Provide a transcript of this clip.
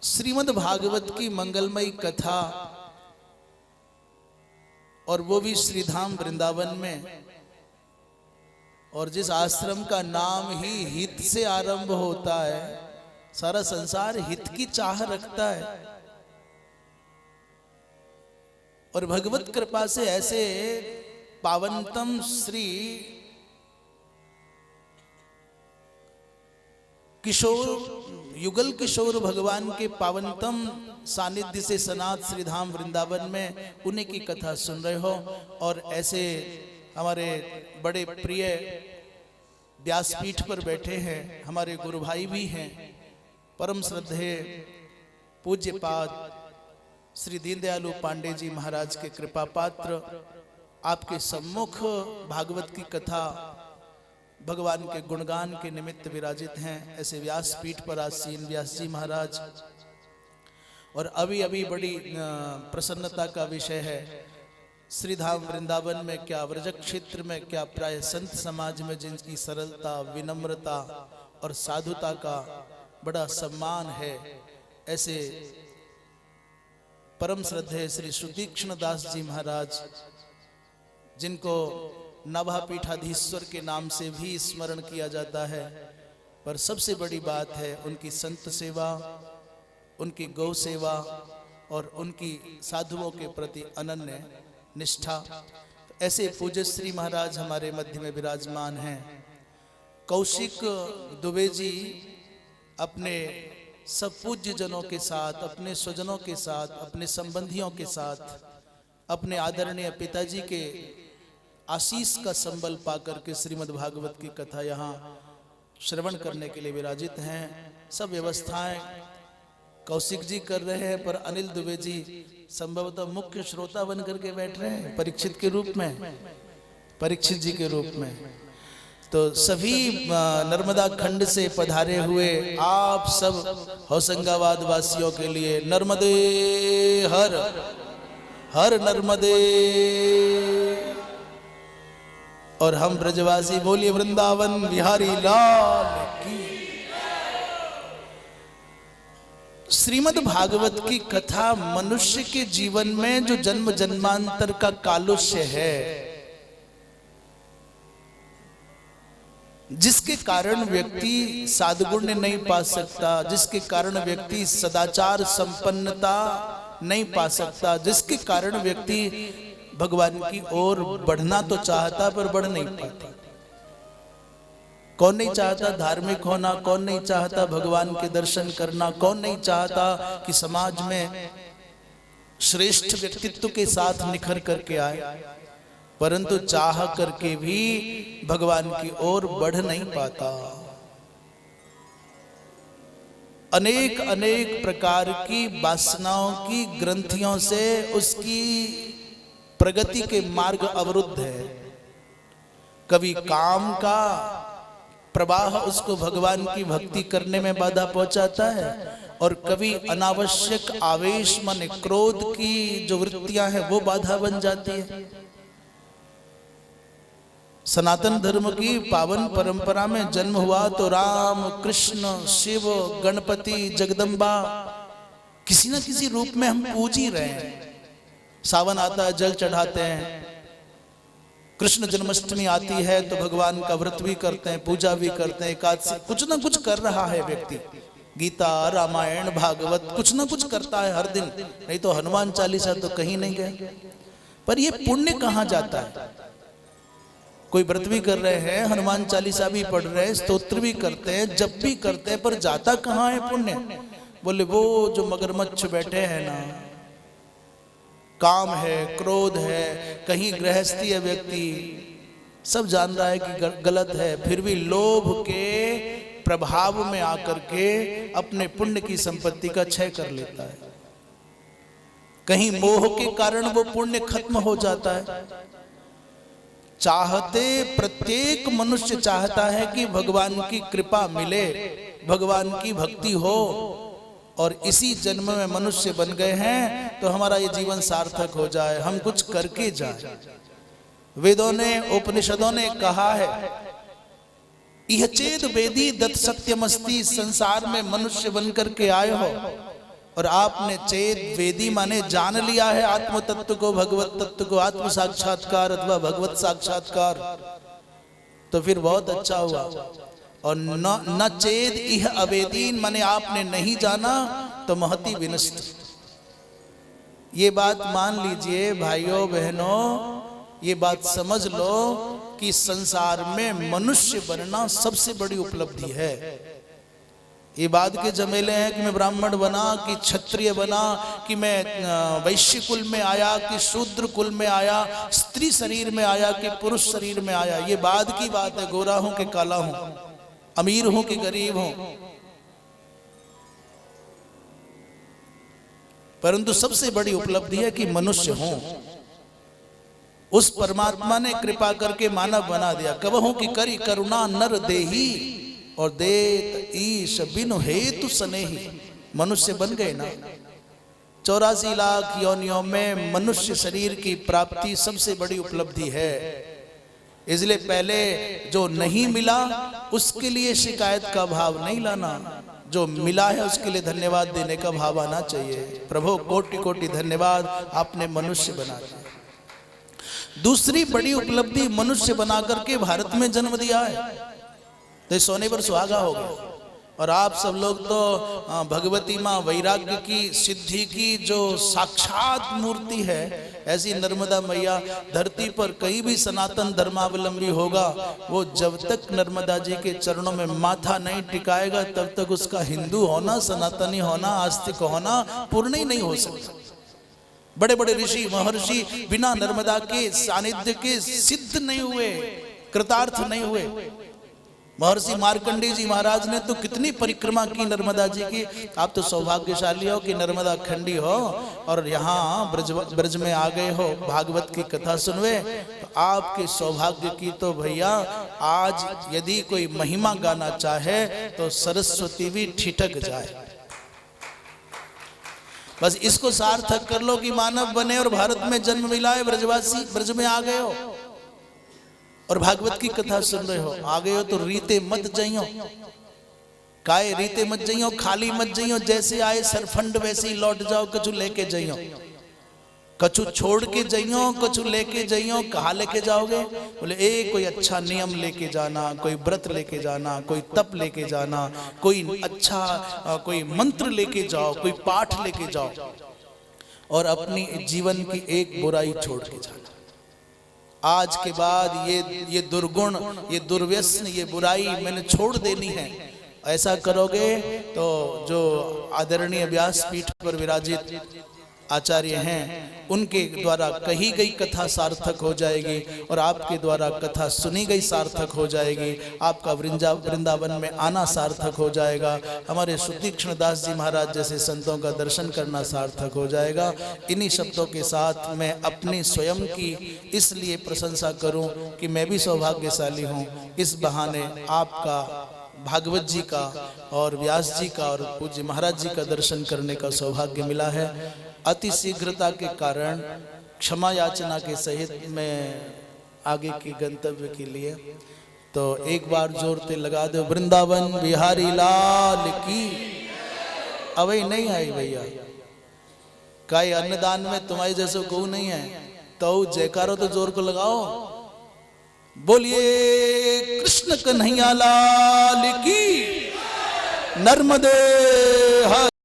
श्रीमद् भागवत की मंगलमयी कथा, और वो भी श्रीधाम वृंदावन में, और जिस आश्रम का नाम ही हित से आरंभ होता है। सारा संसार हित की चाह रखता है, और भगवत कृपा से ऐसे पावनतम श्री किशोर युगल किशोर भगवान के पावनतम सानिध्य से सनात श्रीधाम वृंदावन में उन्हीं की कथा सुन रहे हो। और ऐसे हमारे बड़े प्रिय व्यासपीठ पर बैठे हैं हमारे गुरु भाई भी हैं, परम श्रद्धेय पूज्यपाद श्री दीनदयालु पांडे जी महाराज के कृपा पात्र आपके सम्मुख भागवत की कथा भगवान के गुणगान के निमित्त विराजित हैं। ऐसे व्यासपीठ पर आसीन व्यास जी महाराज, और अभी अभी बड़ी प्रसन्नता का विषय है श्रीधाम वृंदावन में, क्या व्रज क्षेत्र में, क्या प्राय संत समाज में जिनकी सरलता, विनम्रता और साधुता का बड़ा सम्मान है, ऐसे परम श्रद्धेय श्री सुतीक्ष्ण दास जी महाराज, जिनको नभापीठाधीश्वर के नाम से भी स्मरण किया जाता है, पर सबसे बड़ी बात है उनकी संत सेवा, उनकी गौ सेवा और उनकी साधुओं के प्रति अनन्य निष्ठा। तो ऐसे पूज्य श्री महाराज हमारे मध्य में विराजमान हैं। कौशिक दुबे जी अपने सब पूज्य जनों के साथ, अपने स्वजनों के साथ, अपने संबंधियों के साथ, अपने आदरणीय पिताजी के आशीष का संबल पाकर के श्रीमद् भागवत की कथा यहाँ श्रवण करने के लिए विराजित हैं। सब व्यवस्थाएं कौशिक जी कर रहे हैं, पर अनिल दुबे जी संभवतः मुख्य श्रोता बन करके बैठ रहे हैं परीक्षित के रूप में, परीक्षित जी के रूप में। तो सभी नर्मदा खंड से पधारे हुए आप सब होशंगाबाद वासियों के लिए नर्मदे हर हर नर्मदे, और हम ब्रजवासी बोलिए वृंदावन बिहारी लाल की। श्रीमद् भागवत की कथा मनुष्य के जीवन में जो जन्म जन्मांतर का कालुष्य है, जिसके कारण व्यक्ति साधुगुण नहीं पा सकता, जिसके कारण व्यक्ति सदाचार संपन्नता नहीं पा सकता, जिसके कारण व्यक्ति भगवान की ओर बढ़ना तो चाहता पर बढ़ नहीं पाता। कौन नहीं चाहता धार्मिक होना, कौन नहीं चाहता भगवान के दर्शन करना, कौन नहीं चाहता कि समाज में श्रेष्ठ व्यक्तित्व के साथ निखर करके आए, परंतु चाह करके भी भगवान की ओर बढ़ नहीं पाता। अनेक अनेक प्रकार की वासनाओं की ग्रंथियों से उसकी प्रगति के मार्ग अवरुद्ध है। कभी काम का प्रवाह उसको भगवान की भक्ति करने में बाधा पहुंचाता है, और कभी अनावश्यक आवेश मन क्रोध की जो वृत्तियां हैं वो बाधा बन जाती है। सनातन धर्म की पावन परंपरा में जन्म हुआ तो राम, कृष्ण, शिव, गणपति, जगदम्बा किसी न किसी रूप में हम पूज ही रहे हैं। सावन आता है जल चढ़ाते हैं, कृष्ण जन्माष्टमी आती है तो भगवान का व्रत भी करते हैं, पूजा भी करते हैं, एकादशी, कुछ ना कुछ कर रहा है व्यक्ति। गीता, रामायण, भागवत कुछ ना कुछ करता है हर दिन, नहीं तो हनुमान चालीसा तो कहीं नहीं गए। पर ये पुण्य कहाँ जाता है? कोई व्रत भी कर रहे हैं, हनुमान चालीसा भी पढ़ रहे हैं, स्तोत्र भी करते हैं, जप भी करते हैं, पर जाता कहाँ है पुण्य? बोले वो जो मगरमच्छ बैठे हैं ना, काम है, क्रोध है, कहीं गृहस्थी है, व्यक्ति सब जान रहा है कि गलत है, फिर भी लोभ के प्रभाव में आकर के अपने पुण्य की संपत्ति का क्षय कर लेता है। कहीं मोह के कारण वो पुण्य खत्म हो जाता है। चाहते प्रत्येक मनुष्य चाहता है कि भगवान की कृपा मिले, भगवान की भक्ति हो, और इसी जन्म में मनुष्य बन गए हैं तो हमारा ये जीवन सार्थक हो जाए, हम कुछ करके जाए। वेदों ने, उपनिषदों ने कहा है, यह चेद वेदी दत्त सत्यमस्ति, संसार में मनुष्य बनकर के आए हो और आपने चेत वेदी माने जान लिया है आत्म तत्व को, भगवत तत्व को, आत्म साक्षात्कार अथवा भगवत साक्षात्कार, तो फिर बहुत अच्छा हुआ। और न चेद इह अवेदीन माने आपने नहीं जाना तो महति विनष्ट। ये बात मान लीजिए भाइयों बहनों, ये बात समझ लो कि संसार में मनुष्य बनना सबसे बड़ी उपलब्धि है। ये बात के झमेले हैं कि मैं ब्राह्मण बना कि क्षत्रिय बना, कि मैं वैश्य कुल में आया कि शूद्र कुल में आया, स्त्री शरीर में आया कि पुरुष शरीर में आया, ये बाद की बात है। गोरा हूं कि काला हूं, अमीर हूं कि गरीब हूं, परंतु सबसे बड़ी उपलब्धि है कि मनुष्य हूं। उस परमात्मा ने कृपा करके मानव बना दिया। कबहू की करी करुणा नर देही और देत ईश बिनु हेतु स्नेही। मनुष्य बन गए ना। 84 लाख योनियों में मनुष्य शरीर की प्राप्ति सबसे बड़ी उपलब्धि है। इसलिए पहले जो नहीं मिला उसके लिए शिकायत का भाव नहीं लाना, जो मिला है उसके लिए धन्यवाद देने का भाव आना चाहिए। प्रभु कोटि कोटि धन्यवाद, आपने मनुष्य बना दिया। दूसरी बड़ी उपलब्धि मनुष्य बना करके भारत में जन्म दिया है, तो सोने पर सुहागा हो गया। और आप सब लोग तो भगवती माँ वैराग्य की सिद्धि की जो साक्षात मूर्ति है, ऐसी नर्मदा मैया धरती पर कहीं भी सनातन धर्मावलंबी होगा, वो जब तक नर्मदा जी के चरणों में माथा नहीं टिकाएगा तब तक उसका हिंदू होना, सनातनी होना, आस्तिक होना पूर्ण ही नहीं हो सकता। बड़े बड़े ऋषि महर्षि बिना नर्मदा के सानिध्य के सिद्ध नहीं हुए, कृतार्थ नहीं हुए। महर्षि मार्कंडेय जी महाराज ने तो कितनी परिक्रमा की नर्मदा जी की। आप तो सौभाग्यशाली हो कि नर्मदा खंडी हो और यहाँ ब्रज में आ गए हो, भागवत की कथा सुनवे। तो आपके सौभाग्य की तो भैया आज यदि कोई महिमा गाना चाहे तो सरस्वती भी ठिठक जाए। बस इसको सार्थक कर लो कि मानव बने और भारत में जन्म मिला है, ब्रजवासी ब्रज में आ गए हो और भागवत की कथा सुन रहे हो। आ गए हो तो रीते मत जाइयो, काहे रीते मत जाइयो, खाली मत जाइयो। जैसे आए सरफंड वैसे ही लौट जाओ, कछु लेके जाइयो, कछु छोड़ के जाइयो, कछु लेके जाइयो। कहाँ लेके जाओगे? बोले कोई अच्छा नियम लेके जाना, कोई व्रत लेके जाना, कोई तप लेके जाना, कोई अच्छा कोई मंत्र लेके जाओ, कोई पाठ लेके जाओ और अपनी जीवन की एक बुराई छोड़ के जाना। आज के बाद ये दुर्गुण, ये दुर्व्यसन, ये बुराई मैंने छोड़ देनी है। ऐसा करोगे तो जो आदरणीय व्यासपीठ पर विराजित आचार्य हैं उनके द्वारा कही गई कथा सार्थक हो जाएगी और आपके द्वारा कथा सुनी गई सार्थक हो जाएगी। आपका वृंदावन में आना सार्थक हो जाएगा। हमारे सुतीक्ष्ण दास जी महाराज जैसे संतों का दर्शन करना सार्थक हो जाएगा। इन्हीं शब्दों के साथ मैं अपनी स्वयं की इसलिए प्रशंसा करूं कि मैं भी सौभाग्यशाली हूं। इस बहाने आपका, भागवत जी का और व्यास जी का और पूज्य महाराज जी का दर्शन करने का सौभाग्य मिला है। अति शीघ्रता के कारण क्षमा याचना के सहित मैं आगे की गंतव्य के लिए तो एक बार जोर से लगा दो वृंदावन बिहारी लाल की। अवै नहीं आई भैया, काई अन्नदान में तुम्हारे जैसे को नहीं है तो जयकारो तो जोर को लगाओ। बोलिए कृष्ण कन्हैया लाल की। नर्मदे